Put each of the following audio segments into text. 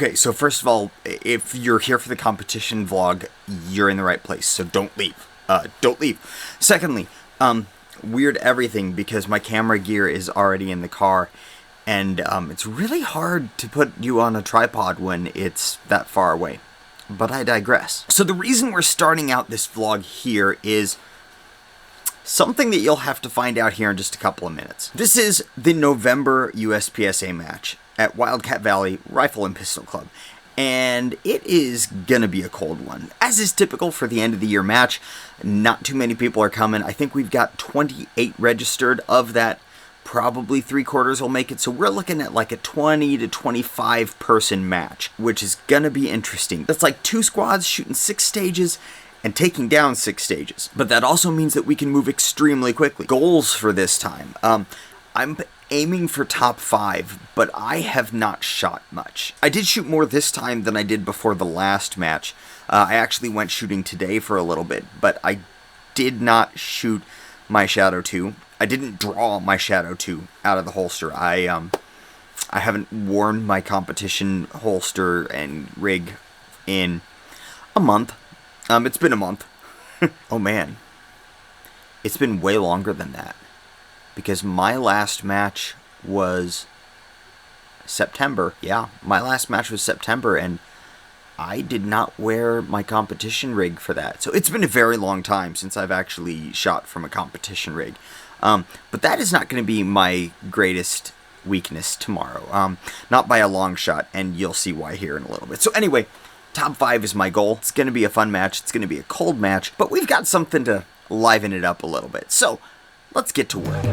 Okay, so first of all, if you're here for the competition vlog, you're in the right place, so don't leave. Don't leave. Secondly, weird everything because my camera gear is already in the car, and it's really hard to put you on a tripod when it's that far away. But I digress. So the reason we're starting out this vlog here is something that you'll have to find out here in just a couple of minutes. This is the November USPSA match at Wildcat Valley Rifle and Pistol Club, and it is gonna be a cold one. As is typical for the end of the year match, not too many people are coming. I think we've got 28 registered. Of that, probably 3/4 will make it, so we're looking at like a 20 to 25 person match, which is gonna be interesting. That's like 2 squads shooting 6 stages and taking down 6 stages. But that also means that we can move extremely quickly. Goals for this time. I'm aiming for top 5, but I have not shot much. I did shoot more this time than I did before the last match. I actually went shooting today for a little bit, but I did not shoot my Shadow 2. I didn't draw my Shadow 2 out of the holster. I haven't worn my competition holster and rig in a month. It's been a month. Oh man. It's been way longer than that. Because my last match was September. Yeah, my last match was September, and I did not wear my competition rig for that. So it's been a very long time since I've actually shot from a competition rig. But that is not going to be my greatest weakness tomorrow. Not by a long shot, and you'll see why here in a little bit. So anyway, top 5 is my goal. It's going to be a fun match. It's going to be a cold match, but we've got something to liven it up a little bit. So let's get to work.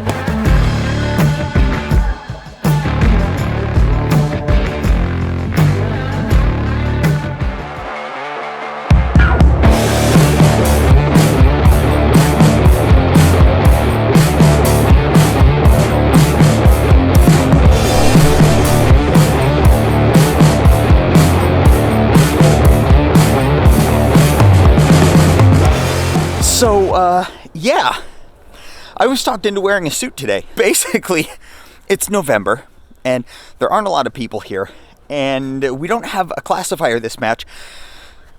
So, yeah. I was talked into wearing a suit today. Basically, it's November, and there aren't a lot of people here, and we don't have a classifier this match,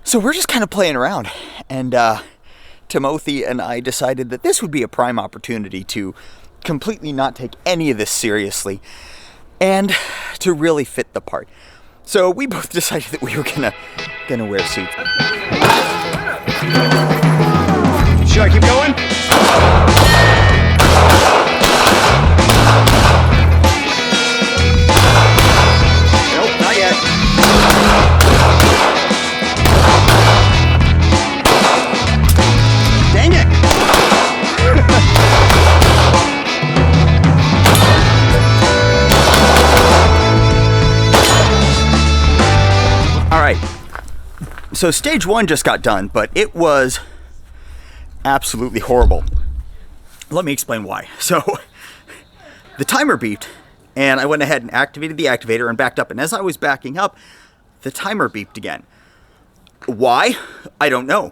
so we're just kind of playing around. And Timothy and I decided that this would be a prime opportunity to completely not take any of this seriously, and to really fit the part. So we both decided that we were gonna wear suits. Should I keep going? Nope, not yet. Dang it! All right. So stage 1 just got done, but it was absolutely horrible. Let me explain why. So the timer beeped, and I went ahead and activated the activator and backed up, and as I was backing up, the timer beeped again. Why? I don't know.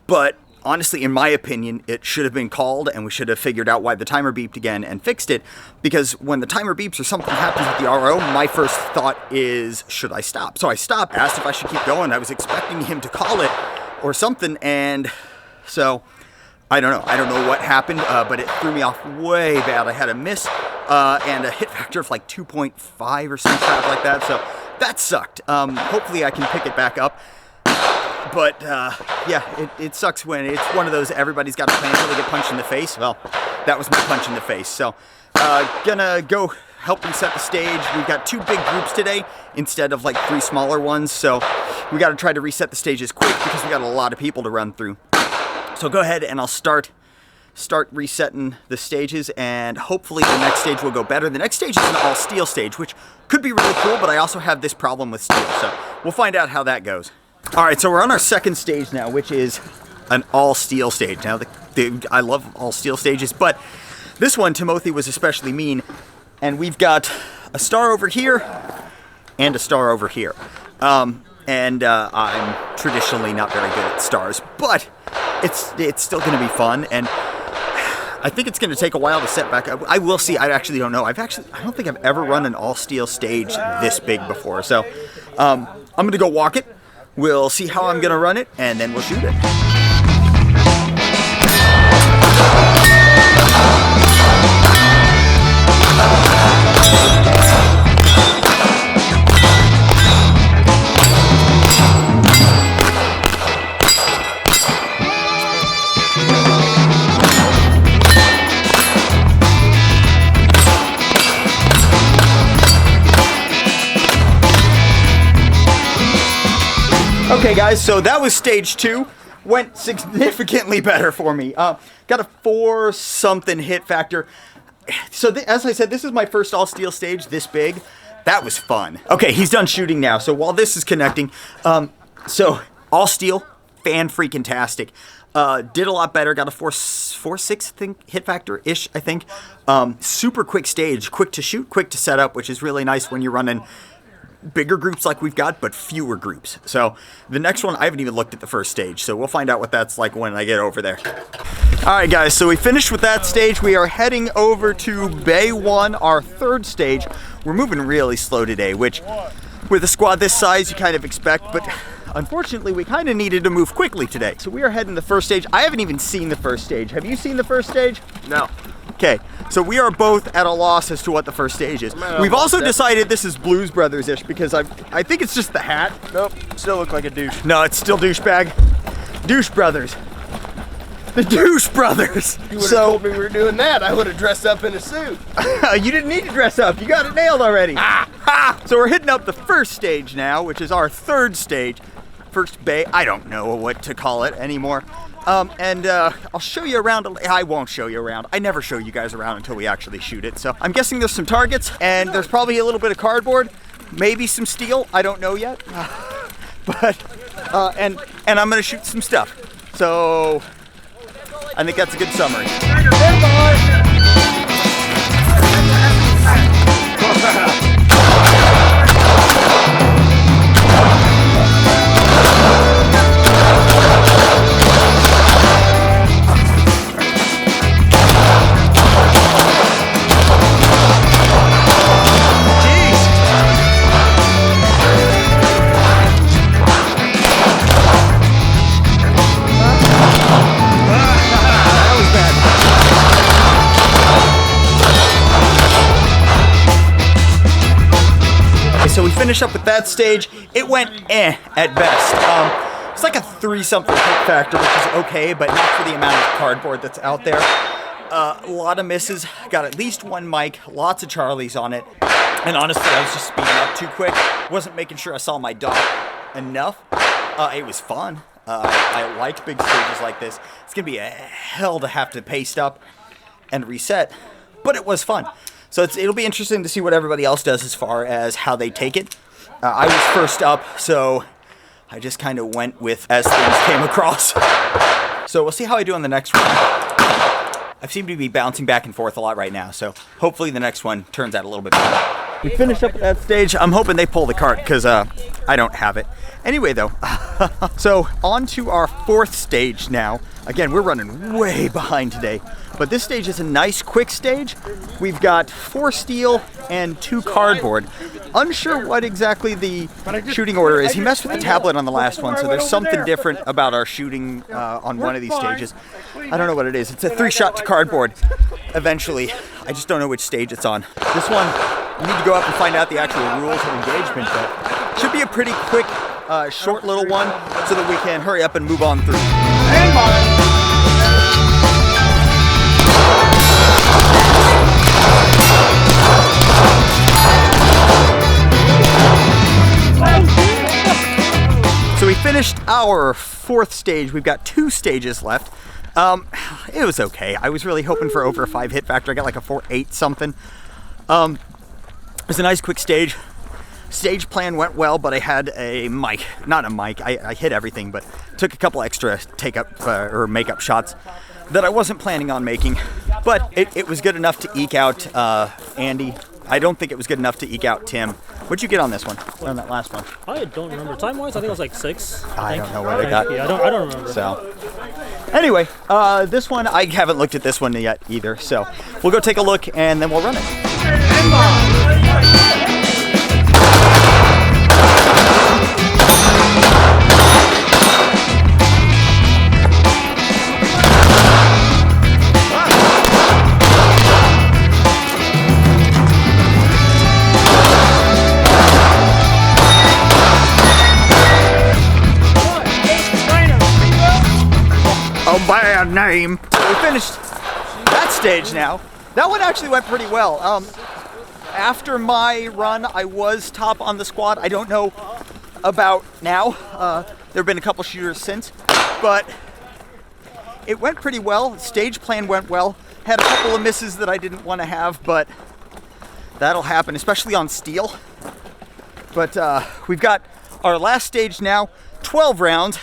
But honestly, in my opinion, it should have been called, and we should have figured out why the timer beeped again and fixed it, because when the timer beeps or something happens with the RO, my first thought is, should I stop? So I stopped, asked if I should keep going. I was expecting him to call it or something, and so I don't know. I don't know what happened, but it threw me off way bad. I had a miss and a hit factor of like 2.5 or some crap like that, so that sucked. Hopefully I can pick it back up. But yeah, it sucks when it's one of those everybody's got a plan until they get punched in the face. Well, that was my punch in the face. So gonna go help reset the stage. We've got 2 big groups today instead of like 3 smaller ones, so we got to try to reset the stages quick because we got a lot of people to run through. So go ahead and I'll start resetting the stages, and hopefully the next stage will go better. The next stage is an all steel stage, which could be really cool, but I also have this problem with steel, so we'll find out how that goes. All right, so we're on our second stage now, which is an all steel stage. Now, I love all steel stages, but this one, Timothy was especially mean, and we've got a star over here and a star over here. And I'm traditionally not very good at stars, but it's still going to be fun, and I think it's going to take a while to set back up. I will see. I actually don't know. I don't think I've ever run an all-steel stage this big before. So I'm going to go walk it. We'll see how I'm going to run it, and then we'll shoot it. Okay guys, so that was stage 2. Went significantly better for me. Got a 4 something hit factor. So as I said, this is my first all steel stage this big. That was fun. Okay, he's done shooting now. So while this is connecting, so all steel, fan-freaking-tastic. Did a lot better. Got a 4.6 hit factor-ish, I think. Super quick stage, quick to shoot, quick to set up, which is really nice when you're running bigger groups like we've got, but fewer groups. So the next one, I haven't even looked at the first stage, so we'll find out what that's like when I get over there. All right, guys, so we finished with that stage. We are heading over to Bay 1, our 3rd stage. We're moving really slow today, which with a squad this size, you kind of expect, but unfortunately, we kind of needed to move quickly today. So we are heading to the first stage. I haven't even seen the first stage. Have you seen the first stage? No. Okay, so we are both at a loss as to what the first stage is. We've also decided this is Blues Brothers-ish because I think it's just the hat. Nope, still look like a douche. No, it's still douchebag. Douche Brothers. The Douche Brothers. You would have told me we were doing that. I would have dressed up in a suit. You didn't need to dress up. You got it nailed already. So we're hitting up the first stage now, which is our 3rd stage. First bay. I don't know what to call it anymore. I'll show you around. I won't show you around. I never show you guys around until we actually shoot it. So I'm guessing there's some targets, and there's probably a little bit of cardboard, maybe some steel. I don't know yet. And I'm gonna shoot some stuff. So I think that's a good summary. So we finish up with that stage. It went at best. It's like a 3 something hit factor, which is okay, but not for the amount of cardboard that's out there. A lot of misses. Got at least 1 mic, lots of Charlies on it. And honestly, I was just speeding up too quick. Wasn't making sure I saw my dot enough. It was fun. I like big stages like this. It's gonna be a hell to have to paste up and reset, but it was fun. So it'll be interesting to see what everybody else does as far as how they take it. I was first up, so I just kind of went with as things came across. So we'll see how I do on the next one. I seem to be bouncing back and forth a lot right now, so hopefully the next one turns out a little bit better. We finished up at that stage. I'm hoping they pull the cart because I don't have it. Anyway, though, so on to our 4th stage now. Again, we're running way behind today, but this stage is a nice quick stage. We've got 4 steel and 2 cardboard. Unsure what exactly the shooting order is. He messed with the tablet on the last one, so there's something different about our shooting on one of these stages. I don't know what it is. It's a 3-shot to cardboard eventually. I just don't know which stage it's on. This one, we need to go up and find out the actual rules of engagement, but it should be a pretty quick, short little one so that we can hurry up and move on through. Hang on. So we finished our 4th stage. We've got 2 stages left. It was okay. I was really hoping for over a 5 hit factor. I got like a 4.8 something. It was a nice quick stage. Stage plan went well, but I had a mic, not a mic. I hit everything, but took a couple extra or makeup shots that I wasn't planning on making. But it was good enough to eke out Andy. I don't think it was good enough to eke out Tim. What'd you get on this one? On that last one? I don't remember. Time-wise, I think it was like 6. I don't know what I got. Yeah, I don't remember. So, Anyway, this one, I haven't looked at this one yet either, so we'll go take a look and then we'll run it. A bad name. So we finished that stage now. That one actually went pretty well. After my run, I was top on the squad. I don't know about now. There have been a couple shooters since, but it went pretty well. Stage plan went well. Had a couple of misses that I didn't want to have, but that'll happen, especially on steel. But we've got our last stage now, 12 rounds.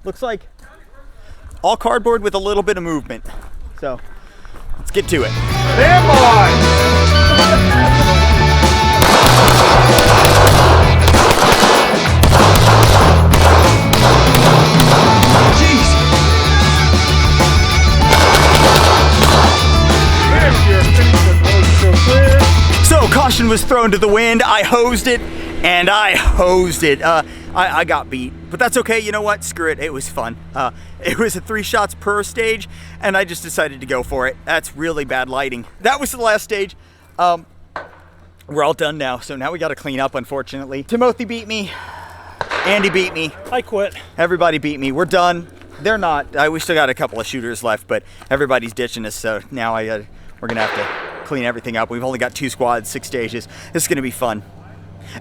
Looks like all cardboard with a little bit of movement. So let's get to it. Stand by! So caution was thrown to the wind. I hosed it, and I hosed it. I got beat, but that's okay. You know what? Screw it. It was fun. It was a 3 shots per stage, and I just decided to go for it. That's really bad lighting. That was the last stage. We're all done now, so now we got to clean up, unfortunately. Timothy beat me. Andy beat me. I quit. Everybody beat me. We're done. They're not. We still got a couple of shooters left, but everybody's ditching us, so now we're going to have to clean everything up. We've only got 2 squads, 6 stages. This is going to be fun.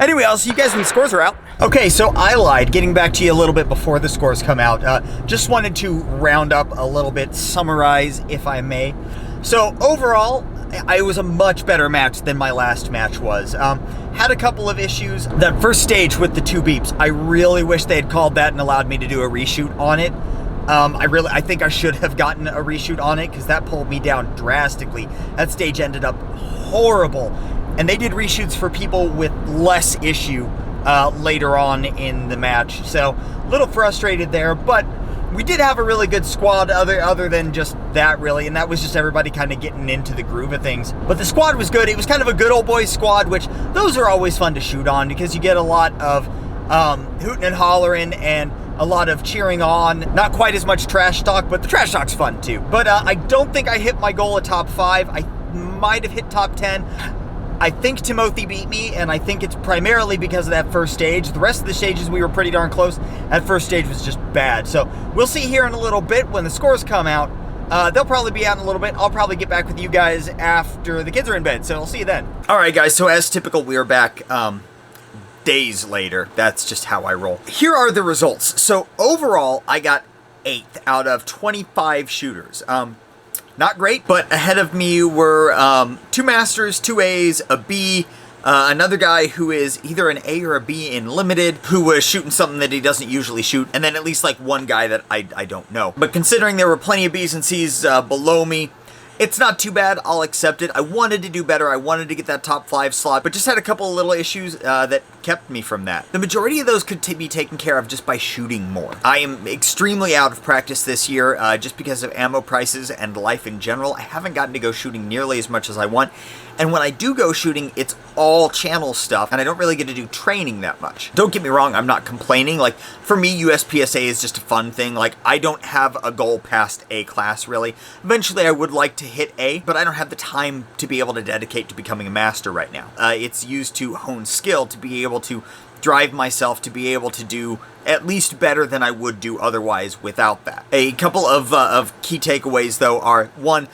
Anyway, I'll see you guys when the scores are out. Okay, so I lied, getting back to you a little bit before the scores come out. Just wanted to round up a little bit, summarize, if I may. So overall, it was a much better match than my last match was. Had a couple of issues. That first stage with the 2 beeps, I really wish they had called that and allowed me to do a reshoot on it. I think I should have gotten a reshoot on it because that pulled me down drastically. That stage ended up horrible. And they did reshoots for people with less issue later on in the match. So a little frustrated there, but we did have a really good squad other than just that really, and that was just everybody kind of getting into the groove of things. But the squad was good. It was kind of a good old boys squad, which those are always fun to shoot on because you get a lot of hooting and hollering and a lot of cheering on. Not quite as much trash talk, but the trash talk's fun too. But I don't think I hit my goal of top 5. I might have hit top 10. I think Timothy beat me, and I think it's primarily because of that first stage. The rest of the stages, we were pretty darn close. That first stage was just bad. So we'll see here in a little bit when the scores come out. They'll probably be out in a little bit. I'll probably get back with you guys after the kids are in bed, so I'll see you then. All right, guys, so as typical, we are back days later. That's just how I roll. Here are the results. So overall, I got 8th out of 25 shooters. Not great, but ahead of me were 2 Masters, 2 A's, a B, another guy who is either an A or a B in Limited, who was shooting something that he doesn't usually shoot, and then at least like 1 guy that I don't know. But considering there were plenty of B's and C's below me, it's not too bad. I'll accept it. I wanted to do better. I wanted to get that top 5 slot, but just had a couple of little issues that kept me from that. The majority of those could be taken care of just by shooting more. I am extremely out of practice this year just because of ammo prices and life in general. I haven't gotten to go shooting nearly as much as I want. And when I do go shooting, it's all channel stuff, and I don't really get to do training that much. Don't get me wrong, I'm not complaining. Like, for me, USPSA is just a fun thing. Like, I don't have a goal past A class, really. Eventually, I would like to hit A, but I don't have the time to be able to dedicate to becoming a master right now. It's used to hone skill, to be able to drive myself to be able to do at least better than I would do otherwise without that. A couple of key takeaways, though, are, 1,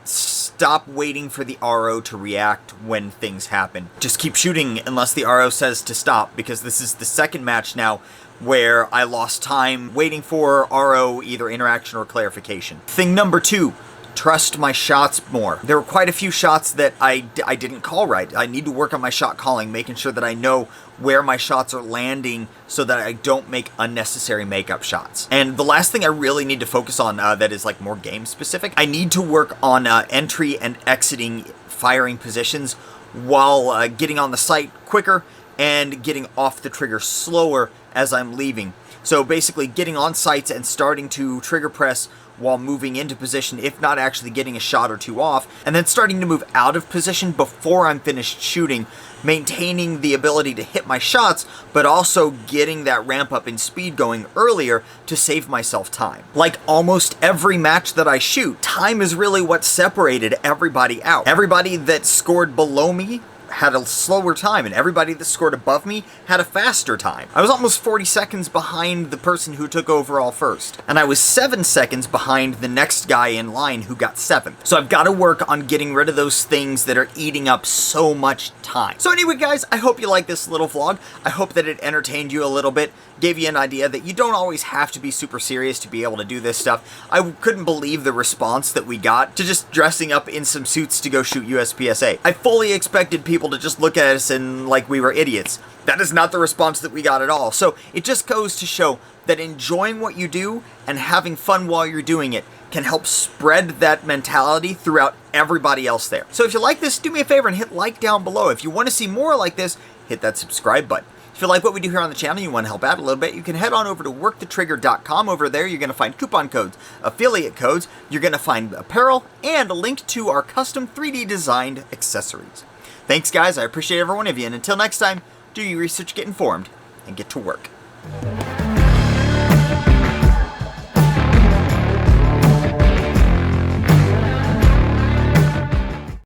stop waiting for the RO to react when things happen. Just keep shooting unless the RO says to stop, because this is the second match now where I lost time waiting for RO either interaction or clarification. Thing number 2, trust my shots more. There were quite a few shots that I didn't call right. I need to work on my shot calling, making sure that I know where my shots are landing so that I don't make unnecessary makeup shots. And the last thing I really need to focus on that is like more game specific, I need to work on entry and exiting firing positions while getting on the site quicker and getting off the trigger slower as I'm leaving. So basically getting on sights and starting to trigger press while moving into position, if not actually getting a shot or two off, and then starting to move out of position before I'm finished shooting, maintaining the ability to hit my shots, but also getting that ramp up in speed going earlier to save myself time. Like almost every match that I shoot, time is really what separated everybody out. Everybody that scored below me had a slower time, and everybody that scored above me had a faster time. I was almost 40 seconds behind the person who took overall first, and I was 7 seconds behind the next guy in line who got 7th. So I've got to work on getting rid of those things that are eating up so much time. So anyway, guys, I hope you like this little vlog. I hope that it entertained you a little bit, gave you an idea that you don't always have to be super serious to be able to do this stuff. I couldn't believe the response that we got to just dressing up in some suits to go shoot USPSA. I fully expected people to just look at us and like we were idiots. That is not the response that we got at all. So it just goes to show that enjoying what you do and having fun while you're doing it can help spread that mentality throughout everybody else there. So if you like this, do me a favor and hit like down below. If you want to see more like this, hit that subscribe button. If you like what we do here on the channel and you want to help out a little bit, you can head on over to workthetrigger.com. Over there, you're going to find coupon codes, affiliate codes, you're going to find apparel, and a link to our custom 3D designed accessories. Thanks, guys. I appreciate every one of you. And until next time, do your research, get informed, and get to work.